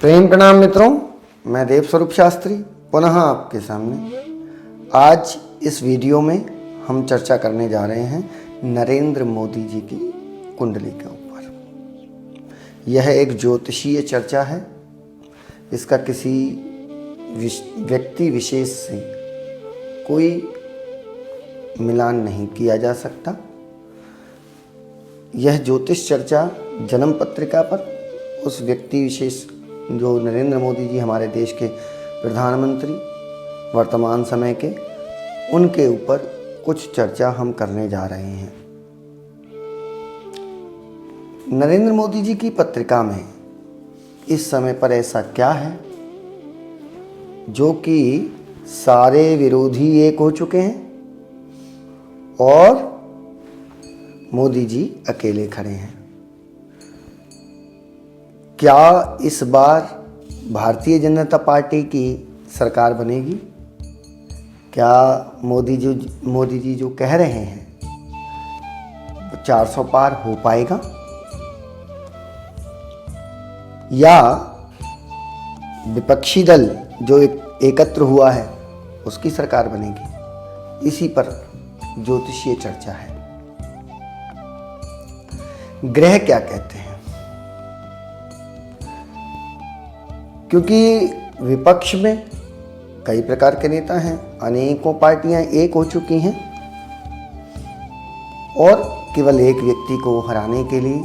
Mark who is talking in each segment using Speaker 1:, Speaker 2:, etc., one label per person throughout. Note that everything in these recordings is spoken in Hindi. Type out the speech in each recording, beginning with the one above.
Speaker 1: प्रेम प्रणाम मित्रों, मैं देव स्वरूप शास्त्री पुनः आपके सामने। आज इस वीडियो में हम चर्चा करने जा रहे हैं नरेंद्र मोदी जी की कुंडली के ऊपर। यह एक ज्योतिषीय चर्चा है। इसका किसी व्यक्ति विशेष से कोई मिलान नहीं किया जा सकता। यह ज्योतिष चर्चा जन्म पत्रिका पर उस व्यक्ति विशेष जो नरेंद्र मोदी जी हमारे देश के प्रधानमंत्री वर्तमान समय के, उनके ऊपर कुछ चर्चा हम करने जा रहे हैं। नरेंद्र मोदी जी की पत्रिका में इस समय पर ऐसा क्या है जो कि सारे विरोधी एक हो चुके हैं और मोदी जी अकेले खड़े हैं। क्या इस बार भारतीय जनता पार्टी की सरकार बनेगी? क्या मोदी जी जो कह रहे हैं वो 400 पार हो पाएगा या विपक्षी दल जो एकत्र हुआ है उसकी सरकार बनेगी? इसी पर ज्योतिषीय चर्चा है। ग्रह क्या कहते हैं? क्योंकि विपक्ष में कई प्रकार के नेता हैं, अनेकों पार्टियां एक हो चुकी हैं और केवल एक व्यक्ति को हराने के लिए।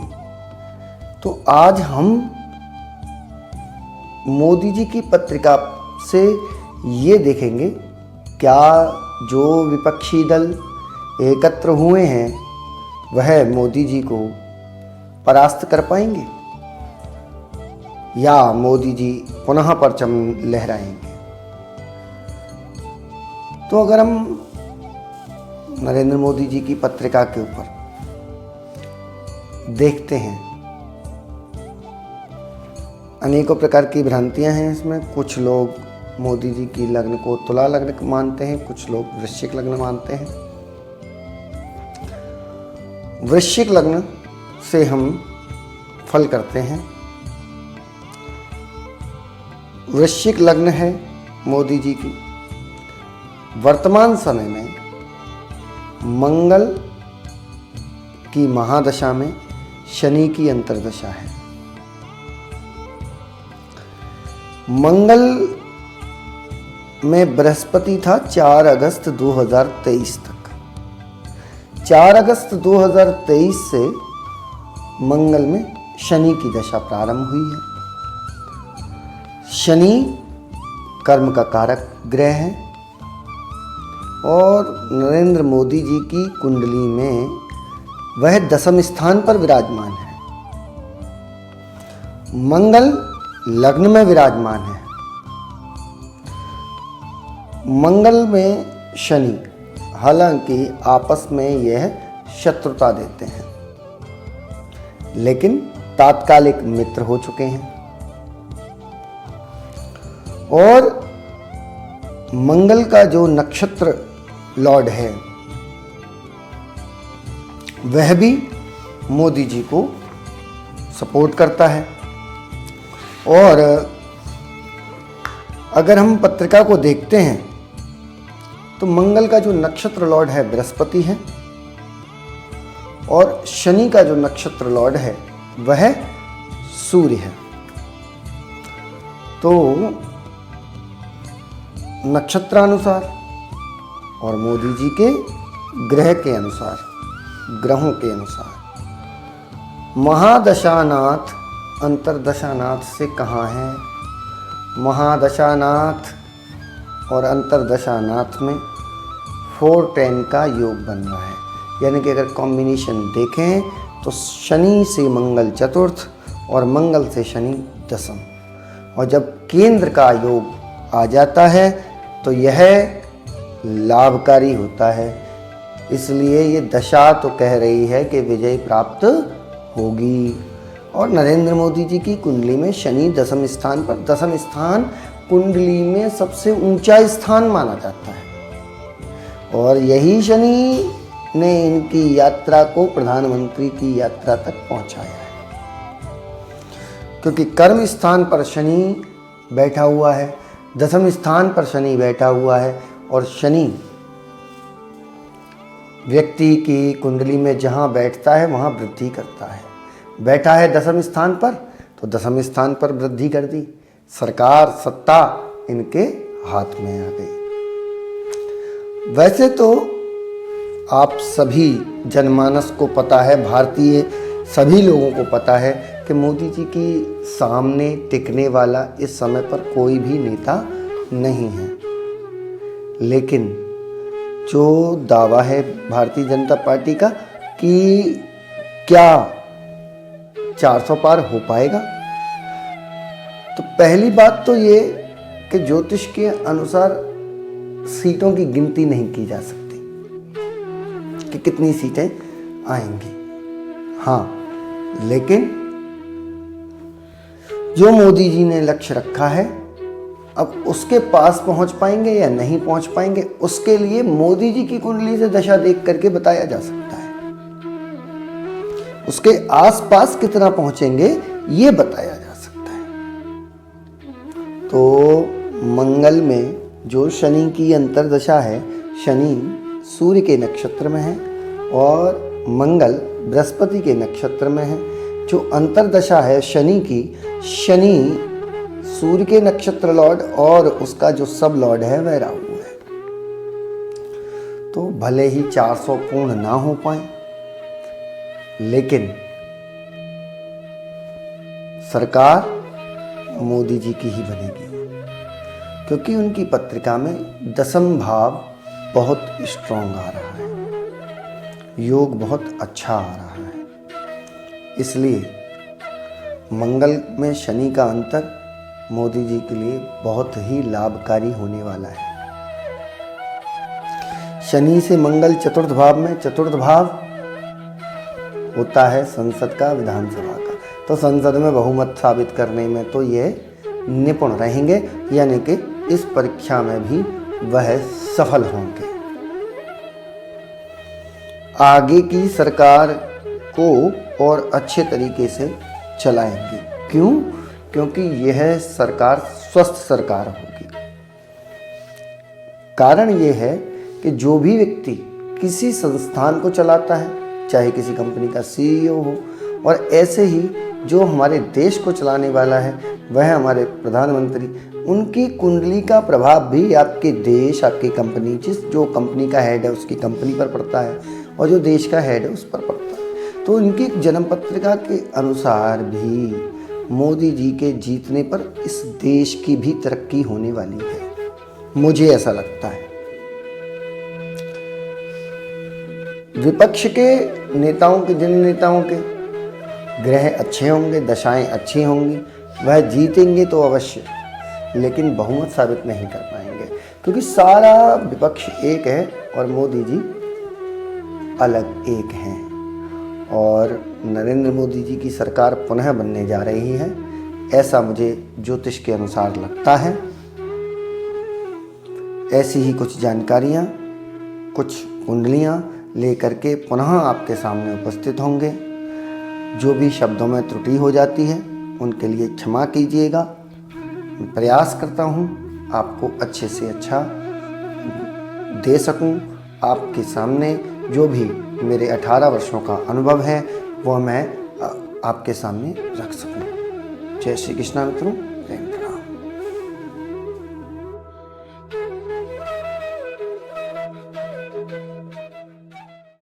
Speaker 1: तो आज हम मोदी जी की पत्रिका से ये देखेंगे क्या जो विपक्षी दल एकत्र हुए हैं वह मोदी जी को परास्त कर पाएंगे या मोदी जी पुनः परचम लहराएंगे। तो अगर हम नरेंद्र मोदी जी की पत्रिका के ऊपर देखते हैं, अनेकों प्रकार की भ्रांतियां हैं इसमें। कुछ लोग मोदी जी की लग्न को तुला लग्न मानते हैं, कुछ लोग वृश्चिक लग्न मानते हैं। वृश्चिक लग्न से हम फल करते हैं। वृश्चिक लग्न है मोदी जी की। वर्तमान समय में मंगल की महादशा में शनि की अंतर्दशा है। मंगल में बृहस्पति था 4 अगस्त 2023 तक। 4 अगस्त 2023 से मंगल में शनि की दशा प्रारंभ हुई है। शनि कर्म का कारक ग्रह है और नरेंद्र मोदी जी की कुंडली में वह 10वें स्थान पर विराजमान है। मंगल लग्न में विराजमान है। मंगल में शनि, हालांकि आपस में यह शत्रुता देते हैं लेकिन तात्कालिक मित्र हो चुके हैं। और मंगल का जो नक्षत्र लॉर्ड है वह भी मोदी जी को सपोर्ट करता है। और अगर हम पत्रिका को देखते हैं तो मंगल का जो नक्षत्र लॉर्ड है बृहस्पति है और शनि का जो नक्षत्र लॉर्ड है वह सूर्य है। तो नक्षत्रानुसार और मोदी जी के ग्रह के अनुसार, ग्रहों के अनुसार महादशानाथ अंतर्दशानाथ से कहाँ है? महादशानाथ और अंतर्दशानाथ में 4-10 का योग बन रहा है। यानी कि अगर कॉम्बिनेशन देखें तो शनि से मंगल चतुर्थ और मंगल से शनि दशम, और जब केंद्र का योग आ जाता है तो यह लाभकारी होता है। इसलिए ये दशा तो कह रही है कि विजय प्राप्त होगी। और नरेंद्र मोदी जी की कुंडली में शनि 10वें स्थान पर, 10वां स्थान कुंडली में सबसे ऊंचा स्थान माना जाता है और यही शनि ने इनकी यात्रा को प्रधानमंत्री की यात्रा तक पहुंचाया है। क्योंकि कर्म स्थान पर शनि बैठा हुआ है, दशम स्थान पर शनि बैठा हुआ है, और शनि व्यक्ति की कुंडली में जहाँ बैठता है वहाँ वृद्धि करता है। बैठा है दशम स्थान पर, तो दशम स्थान पर वृद्धि कर दी, सरकार सत्ता इनके हाथ में आ गई। वैसे तो आप सभी जनमानस को पता है, भारतीय सभी लोगों को पता है कि मोदी जी की सामने टिकने वाला इस समय पर कोई भी नेता नहीं है। लेकिन जो दावा है भारतीय जनता पार्टी का कि क्या 400 पार हो पाएगा, तो पहली बात तो ये कि ज्योतिष के अनुसार सीटों की गिनती नहीं की जा सकती कि कितनी सीटें आएंगी। हाँ, लेकिन जो मोदी जी ने लक्ष्य रखा है, अब उसके पास पहुंच पाएंगे या नहीं पहुंच पाएंगे, उसके लिए मोदी जी की कुंडली से दशा देख करके बताया जा सकता है। उसके आसपास कितना पहुंचेंगे ये बताया जा सकता है। तो मंगल में जो शनि की अंतर्दशा है, शनि सूर्य के नक्षत्र में है और मंगल बृहस्पति के नक्षत्र में है। जो अंतर्दशा है शनि की, शनि सूर्य के नक्षत्र लॉर्ड और उसका जो सब लॉर्ड है वह राहु है। तो भले ही 400 पूर्ण ना हो पाए, लेकिन सरकार मोदी जी की ही बनेगी, क्योंकि उनकी पत्रिका में दशम भाव बहुत स्ट्रॉन्ग आ रहा है, योग बहुत अच्छा आ रहा है। इसलिए मंगल में शनि का अंतर मोदी जी के लिए बहुत ही लाभकारी होने वाला है। शनि से मंगल चतुर्थ भाव में, चतुर्थ भाव होता है संसद का, विधानसभा का, तो संसद में बहुमत साबित करने में तो ये निपुण रहेंगे, यानी कि इस परीक्षा में भी वह सफल होंगे। आगे की सरकार को और अच्छे तरीके से चलाएंगे। क्यों? क्योंकि यह सरकार स्वस्थ सरकार होगी। कारण यह है कि जो भी व्यक्ति किसी संस्थान को चलाता है, चाहे किसी कंपनी का सीईओ हो, और ऐसे ही जो हमारे देश को चलाने वाला है वह हमारे प्रधानमंत्री, उनकी कुंडली का प्रभाव भी आपके देश, आपकी कंपनी, जो कंपनी का हेड है उसकी कंपनी पर पड़ता है और जो देश का हेड है उस पर पड़ता है। तो उनकी जन्म पत्रिका के अनुसार भी मोदी जी के जीतने पर इस देश की भी तरक्की होने वाली है, मुझे ऐसा लगता है। विपक्ष के नेताओं के, जिन नेताओं के ग्रह अच्छे होंगे, दशाएं अच्छी होंगी, वह जीतेंगे तो अवश्य, लेकिन बहुमत साबित नहीं कर पाएंगे, क्योंकि सारा विपक्ष एक है और मोदी जी अलग एक हैं। और नरेंद्र मोदी जी की सरकार पुनः बनने जा रही है, ऐसा मुझे ज्योतिष के अनुसार लगता है। ऐसी ही कुछ जानकारियाँ, कुछ कुंडलियाँ लेकर के पुनः आपके सामने उपस्थित होंगे। जो भी शब्दों में त्रुटि हो जाती है उनके लिए क्षमा कीजिएगा। मैं प्रयास करता हूँ आपको अच्छे से अच्छा दे सकूँ। आपके सामने जो भी मेरे 18 वर्षों का अनुभव है वह मैं आपके सामने रख सकूँ। जय श्री कृष्णा मित्रों।